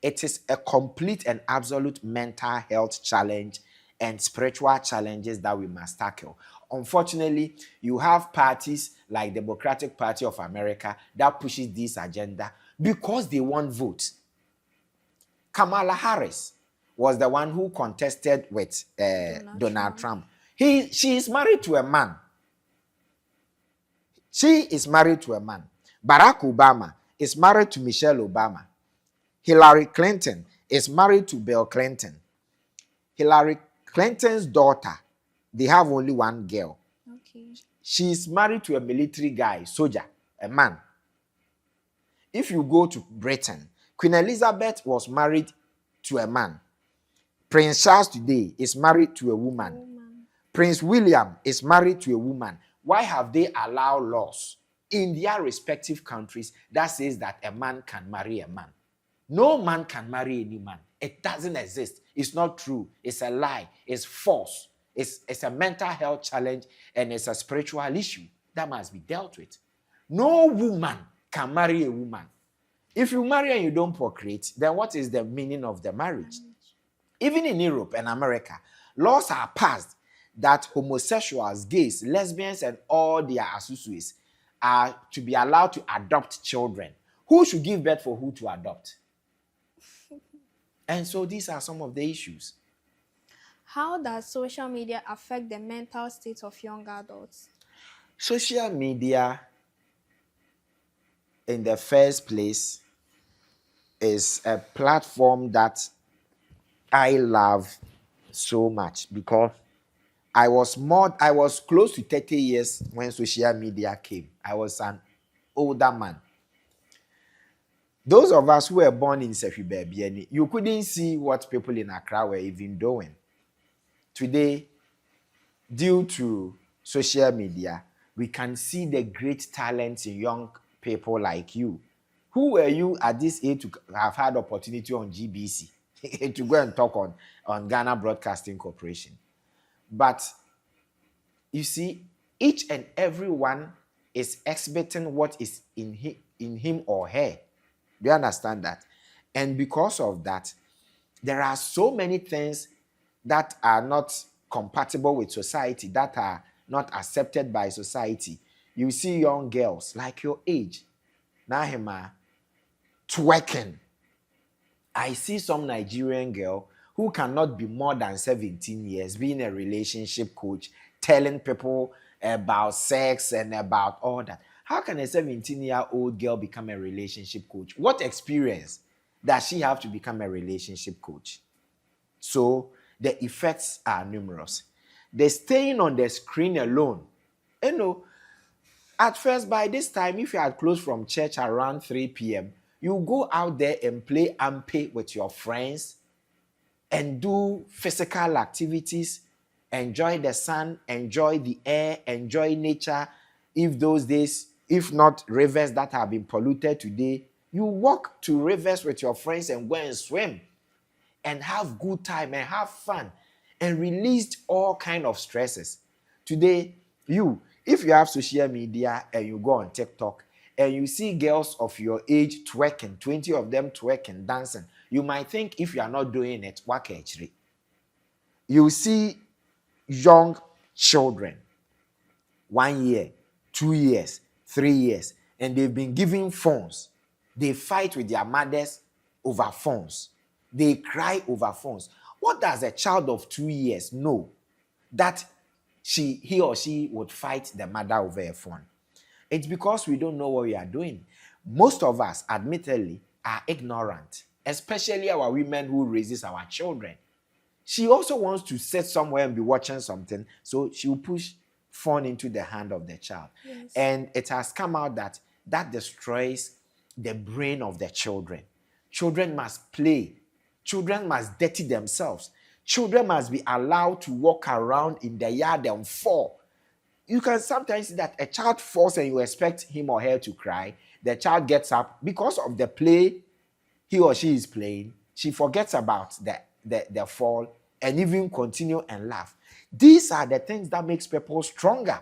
It is a complete and absolute mental health challenge and spiritual challenges that we must tackle. Unfortunately, you have parties like Democratic Party of America that pushes this agenda because they want votes. Kamala Harris was the one who contested with Donald Trump. She is married to a man. She is married to a man. Barack Obama is married to Michelle Obama. Hillary Clinton is married to Bill Clinton. Hillary Clinton's daughter, they have only one girl. Okay. She's married to a military guy, soldier, a man. If you go to Britain, Queen Elizabeth was married to a man. Prince Charles today is married to a woman. Prince William is married to a woman. Why have they allowed laws in their respective countries that says that a man can marry a man? No man can marry any man. It doesn't exist. It's not true. It's a lie. It's false. It's a mental health challenge and it's a spiritual issue that must be dealt with. No woman can marry a woman. If you marry and you don't procreate, then what is the meaning of the marriage? Even in Europe and America, laws are passed that homosexuals, gays, lesbians, and all their associates are to be allowed to adopt children. Who should give birth for who to adopt? And so these are some of the issues. How does social media affect the mental state of young adults? Social media, in the first place, is a platform that I love so much because I was close to 30 years when social media came. I was an older man. Those of us who were born in Sefibebiani, you couldn't see what people in Accra were even doing. Today, due to social media, we can see the great talents in young people like you. Who were you at this age to have had opportunity on GBC to go and talk on Ghana Broadcasting Corporation? But you see, each and every one is exhibiting what is in him or her. Do you understand that? And because of that, there are so many things that are not compatible with society, that are not accepted by society. You see young girls like your age, Nahima, twerking. I see some Nigerian girl who cannot be more than 17 years, being a relationship coach, telling people about sex and about all that. How can a 17-year-old girl become a relationship coach? What experience does she have to become a relationship coach? So the effects are numerous. The staying on the screen alone. At first, by this time, if you had closed from church around 3 p.m., you go out there and play ampe with your friends and do physical activities, enjoy the sun, enjoy the air, enjoy nature. If not rivers that have been polluted today, you walk to rivers with your friends and go and swim and have good time and have fun and release all kind of stresses. Today, if you have social media and you go on TikTok and you see girls of your age twerking, 20 of them twerking, dancing, you might think if you are not doing it, what actually? You see young children, 1 year, 2 years, 3 years, and they've been given phones. They fight with their mothers over phones. They cry over phones. What does a child of 2 years know that he or she would fight the mother over a phone? It's because we don't know what we are doing. Most of us, admittedly, are ignorant, especially our women who raises our children. She also wants to sit somewhere and be watching something, so she will push phone into the hand of the child. Yes. And it has come out that destroys the brain of the children. Children must play. Children must dirty themselves. Children must be allowed to walk around in the yard and fall. You can sometimes see that a child falls and you expect him or her to cry. The child gets up because of the play he or she is playing. She forgets about the fall and even continue and laugh. These are the things that makes people stronger.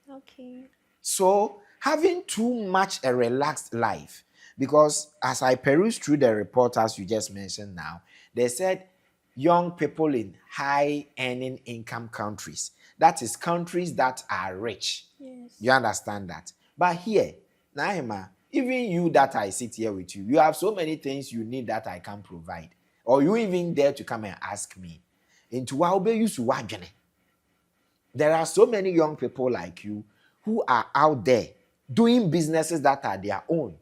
Okay. So having too much a relaxed life Because as I peruse through the report, as you just mentioned now, they said young people in high earning income countries, that is, countries that are rich. Yes. You understand that? But here, Nahima, even you that I sit here with you, you have so many things you need that I can provide. Or you even dare to come and ask me. Into what you to wagene. There are so many young people like you who are out there doing businesses that are their own.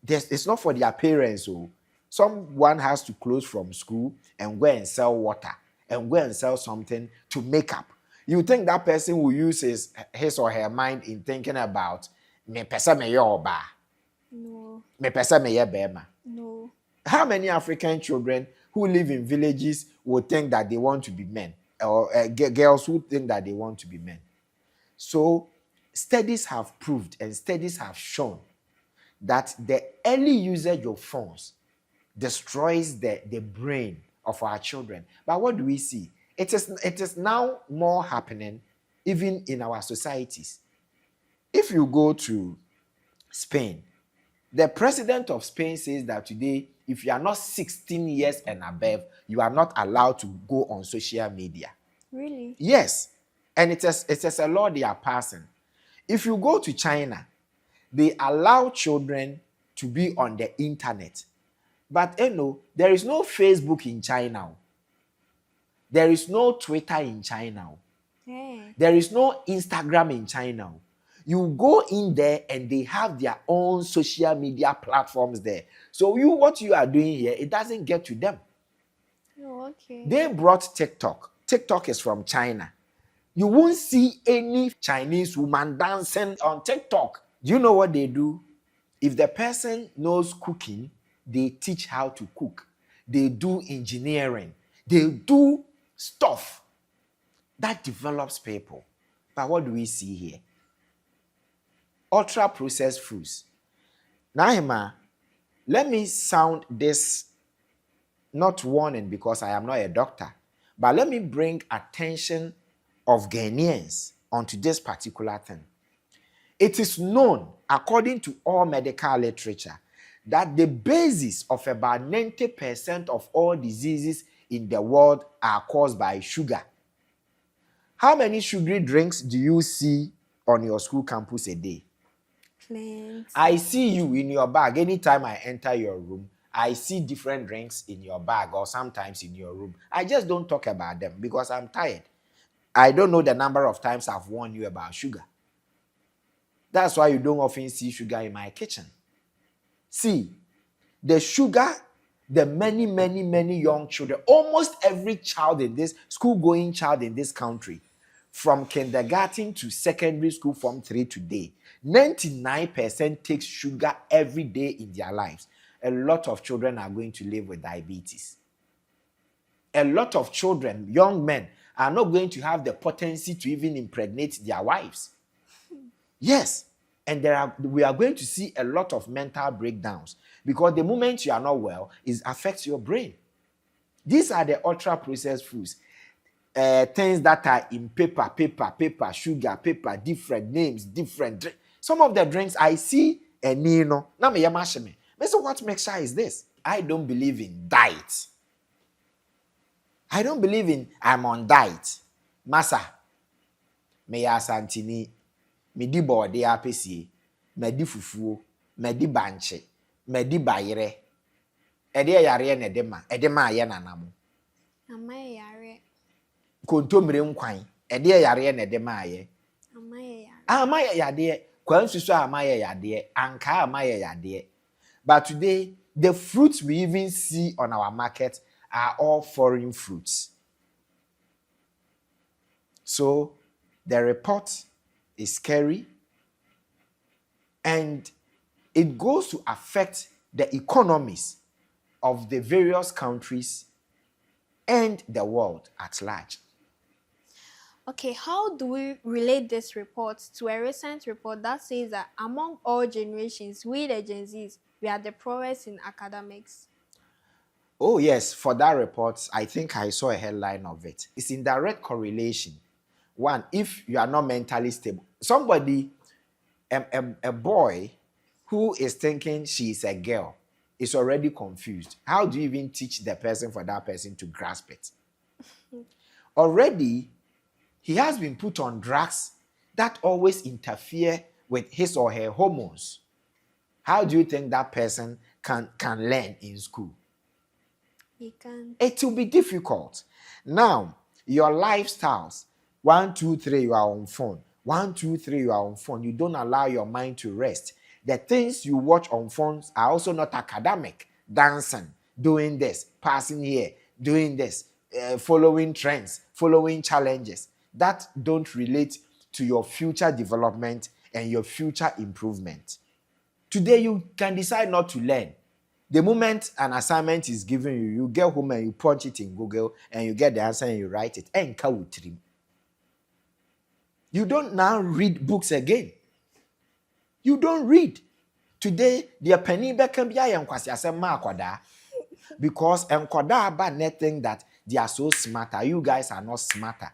It's not for their parents. So someone has to close from school and go and sell water and go and sell something to make up. You think that person will use his or her mind in thinking about me pesa me yoba, No. me pesa me bema. No. How many African children who live in villages would think that they want to be men, or girls who think that they want to be men? So studies have proved and studies have shown that the early usage of phones destroys the brain of our children. But what do we see? It is now more happening even in our societies. If you go to Spain, the president of Spain says that today, if you are not 16 years and above, you are not allowed to go on social media. Really? Yes. And it is a law they are passing. If you go to China, they allow children to be on the internet. But there is no Facebook in China. There is no Twitter in China. Hey. There is no Instagram in China. You go in there and they have their own social media platforms there. So what you are doing here, it doesn't get to them. Oh, okay. They brought TikTok. TikTok is from China. You won't see any Chinese woman dancing on TikTok. Do you know what they do? If the person knows cooking, they teach how to cook. They do engineering. They do stuff that develops people. But what do we see here? Ultra processed foods. Nahima, let me sound this not warning because I am not a doctor, but let me bring attention of Ghanaians onto this particular thing. It is known, according to all medical literature, that the basis of about 90% of all diseases in the world are caused by sugar. How many sugary drinks do you see on your school campus a day? Plenty. I see you in your bag. Anytime I enter your room, I see different drinks in your bag or sometimes in your room. I just don't talk about them because I'm tired. I don't know the number of times I've warned you about sugar. That's why you don't often see sugar in my kitchen. See, the sugar, the many, many, many young children, almost every child in this school-going child in this country, from kindergarten to secondary school from 3 today, 99% takes sugar every day in their lives. A lot of children are going to live with diabetes. A lot of children, young men, are not going to have the potency to even impregnate their wives. Yes. And we are going to see a lot of mental breakdowns because the moment you are not well, it affects your brain. These are the ultra processed foods. Things that are in paper, sugar, paper, different names, different drinks. Some of the drinks I see, Nino. Now me yamashime. So what mixture is this? I don't believe in diet. I don't believe in I'm on diet. Masa, me ya santini, me di bode apesi, me di fufuo, me di banche, me di bayre. Ede yare na edema ye nanamo. Amaye yare. Kontomire nkwan, ede yare na edema ye. Amaye yare. Amaye yade, kwansusu amaye yade, anka amaye yade. But today, the fruits we even see on our market are all foreign fruits. So the report is scary and it goes to affect the economies of the various countries and the world at large. Okay, how do we relate this report to a recent report that says that among all generations, we the Gen Zs, we are the poorest in academics? Oh yes, for that report, I think I saw a headline of it. It's in direct correlation. One, if you are not mentally stable, somebody, a boy who is thinking she's a girl is already confused. How do you even teach the person for that person to grasp it? Already, he has been put on drugs that always interfere with his or her hormones. How do you think that person can learn in school? He can't. It will be difficult. Now, your lifestyles, 1, 2, 3, you are on phone. 1, 2, 3, you are on phone. You don't allow your mind to rest. The things you watch on phones are also not academic. Dancing, doing this, passing here, doing this, following trends, following challenges that don't relate to your future development and your future improvement. Today, you can decide not to learn. The moment an assignment is given you, you get home and you punch it in Google and you get the answer and you write it. You don't now read books again. You don't read. Today, the penny can be because enkwada about nothing that they are so smarter. You guys are not smarter.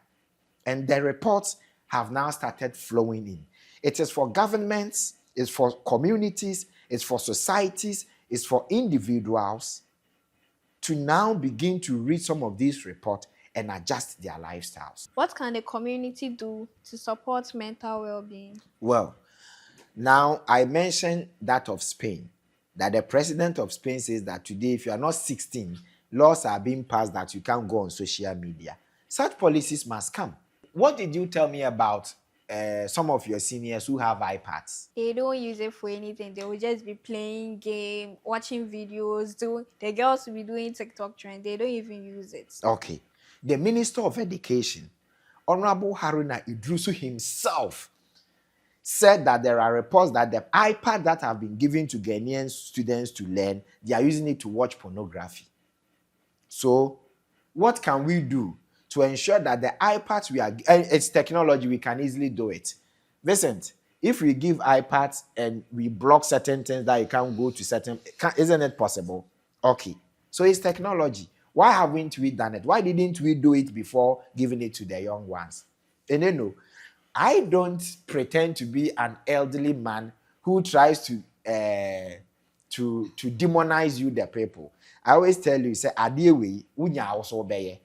And the reports have now started flowing in. It is for governments, it's for communities, it's for societies, it's for individuals to now begin to read some of these reports and adjust their lifestyles. What can the community do to support mental well-being? Well, now I mentioned that of Spain, that the president of Spain says that today, if you are not 16, laws are being passed that you can't go on social media. Such policies must come. What did you tell me about some of your seniors who have iPads? They don't use it for anything. They will just be playing game, watching videos, doing the girls will be doing TikTok trend. They don't even use it. Okay. The Minister of Education, Honorable Haruna Idrusu himself, said that there are reports that the iPad that have been given to Ghanaian students to learn, they are using it to watch pornography. So, what can we do to ensure that the iPads it's technology, we can easily do it. Vincent, if we give iPads and we block certain things that you can't go to isn't it possible? Okay. So it's technology. Why haven't we done it? Why didn't we do it before giving it to the young ones? And I don't pretend to be an elderly man who tries to demonize you, the people. I always tell you, say, "Adewe, unya also beye."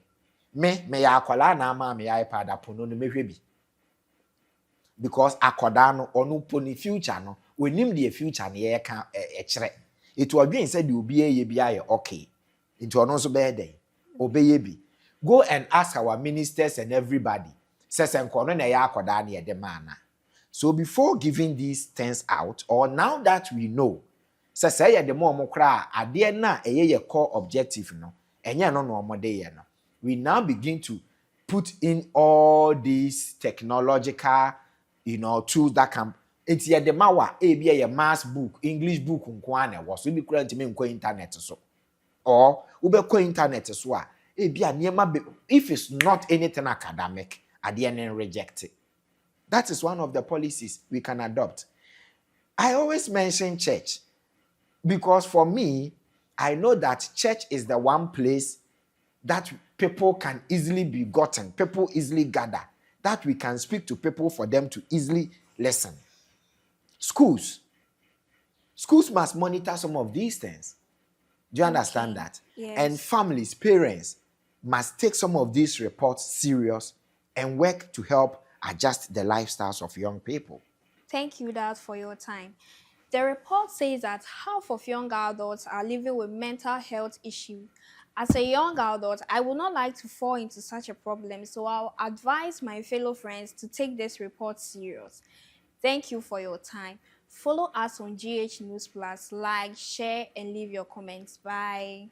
Me ya akwala na ama me iPad apono no mehwe bi. Because akoda no onu poni future no, onim the future na ye ka kire. It will be said you be ye bi aye okay. It will also be there. Obey bi. Go and ask our ministers and everybody. Says enkono na ya akoda na ye de mana. So before giving these things out, or now that we know, says ye de mo kra ade na eye core objective no, enye no no omode ye no. We now begin to put in all these technological, tools that can. It's ye de mawa be a mass book, English book nkwane was we be current me nko internet so. Or ube ko internet so a be a niema if it's not anything academic, at the end reject it. That is one of the policies we can adopt. I always mention church because for me, I know that church is the one place that people can easily be gotten, people easily gather, that we can speak to people for them to easily listen. Schools must monitor some of these things. Do you understand that? Yes. And families, parents must take some of these reports serious and work to help adjust the lifestyles of young people. Thank you, Dad, for your time. The report says that half of young adults are living with mental health issues. As a young adult, I would not like to fall into such a problem, so I'll advise my fellow friends to take this report serious. Thank you for your time. Follow us on GH News Plus, like, share, and leave your comments. Bye.